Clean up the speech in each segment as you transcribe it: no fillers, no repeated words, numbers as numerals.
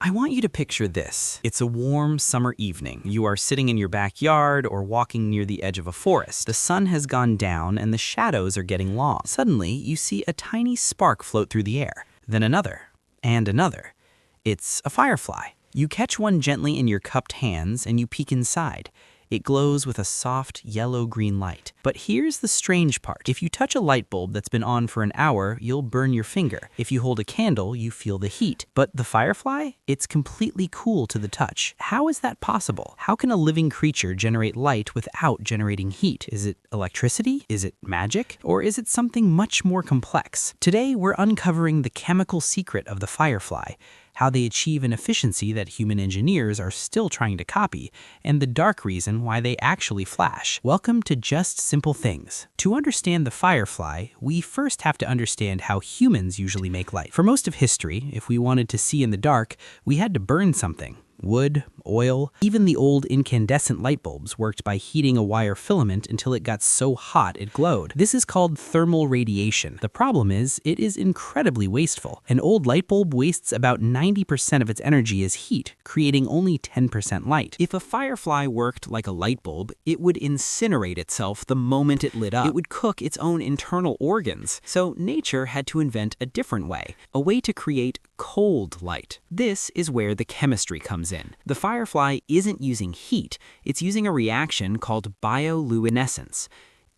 I want you to picture this. It's a warm summer evening. You are sitting in your backyard or walking near the edge of a forest. The sun has gone down and the shadows are getting long. Suddenly, you see a tiny spark float through the air. Then another, and another. It's a firefly. You catch one gently in your cupped hands and you peek inside. It glows with a soft yellow-green light. But here's the strange part. If you touch a light bulb that's been on for an hour, you'll burn your finger. If you hold a candle, you feel the heat. But the firefly? It's completely cool to the touch. How is that possible? How can a living creature generate light without generating heat? Is it electricity? Is it magic? Or is it something much more complex? Today, we're uncovering the chemical secret of the firefly, how they achieve an efficiency that human engineers are still trying to copy, and the dark reason why they actually flash. Welcome to Just Simple Things. To understand the firefly, we first have to understand how humans usually make light. For most of history, if we wanted to see in the dark, we had to burn something. Wood, oil, even the old incandescent light bulbs worked by heating a wire filament until it got so hot it glowed. This is called thermal radiation. The problem is, it is incredibly wasteful. An old light bulb wastes about 90% of its energy as heat, creating only 10% light. If a firefly worked like a light bulb, it would incinerate itself the moment it lit up. It would cook its own internal organs. So nature had to invent a different way, a way to create cold light. This is where the chemistry comes in. The firefly isn't using heat, it's using a reaction called bioluminescence.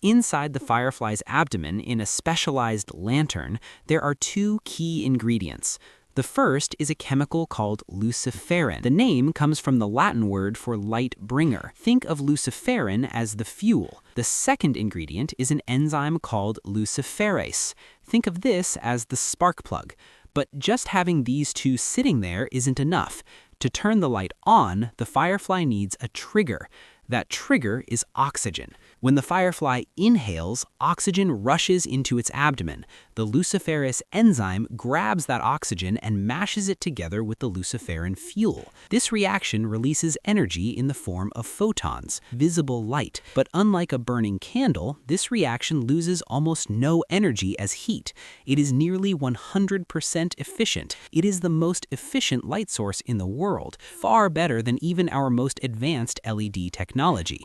Inside the firefly's abdomen, in a specialized lantern, there are two key ingredients. The first is a chemical called luciferin. The name comes from the Latin word for light bringer. Think of luciferin as the fuel. The second ingredient is an enzyme called luciferase. Think of this as the spark plug. But just having these two sitting there isn't enough. To turn the light on, the firefly needs a trigger. That trigger is oxygen. When the firefly inhales, oxygen rushes into its abdomen. The luciferase enzyme grabs that oxygen and mashes it together with the luciferin fuel. This reaction releases energy in the form of photons, visible light. But unlike a burning candle, this reaction loses almost no energy as heat. It is nearly 100% efficient. It is the most efficient light source in the world, far better than even our most advanced LED technology.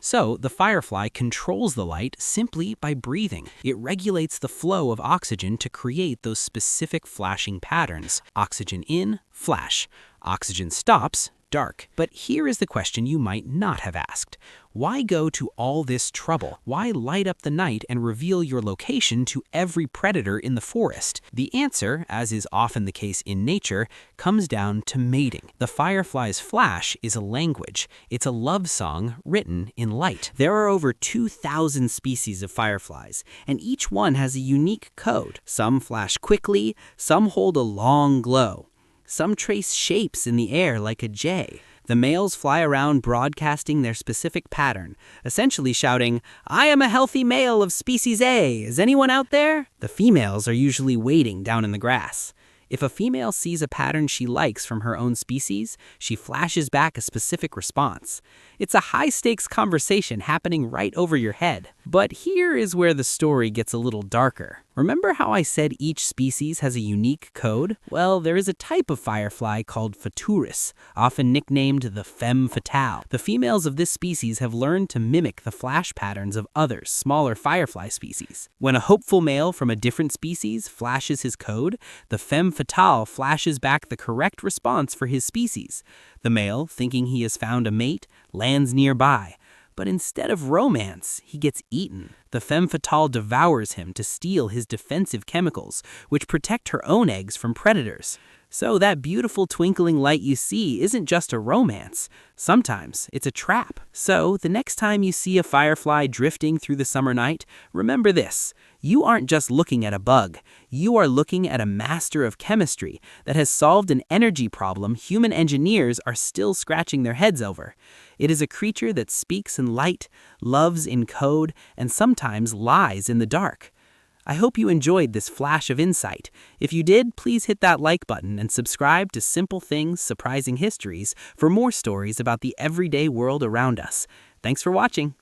So the firefly controls the light simply by breathing. It regulates the flow of oxygen to create those specific flashing patterns. Oxygen in, flash. Oxygen stops, dark. But here is the question you might not have asked. Why go to all this trouble? Why light up the night and reveal your location to every predator in the forest? The answer, as is often the case in nature, comes down to mating. The firefly's flash is a language. It's a love song written in light. There are over 2,000 species of fireflies, and each one has a unique code. Some flash quickly, some hold a long glow. Some trace shapes in the air like a J. The males fly around broadcasting their specific pattern, essentially shouting, "I am a healthy male of species A. Is anyone out there?" The females are usually waiting down in the grass. If a female sees a pattern she likes from her own species, she flashes back a specific response. It's a high-stakes conversation happening right over your head. But here is where the story gets a little darker. Remember how I said each species has a unique code? Well, there is a type of firefly called Photuris, often nicknamed the femme fatale. The females of this species have learned to mimic the flash patterns of other, smaller firefly species. When a hopeful male from a different species flashes his code, the femme fatale flashes back the correct response for his species. The male, thinking he has found a mate, lands nearby. But instead of romance, he gets eaten. The femme fatale devours him to steal his defensive chemicals, which protect her own eggs from predators. So that beautiful twinkling light you see isn't just a romance. Sometimes it's a trap. So the next time you see a firefly drifting through the summer night, remember this. You aren't just looking at a bug. You are looking at a master of chemistry that has solved an energy problem human engineers are still scratching their heads over. It is a creature that speaks in light, loves in code, and sometimes lies in the dark. I hope you enjoyed this flash of insight. If you did, please hit that like button and subscribe to Simple Things, Surprising Histories for more stories about the everyday world around us. Thanks for watching.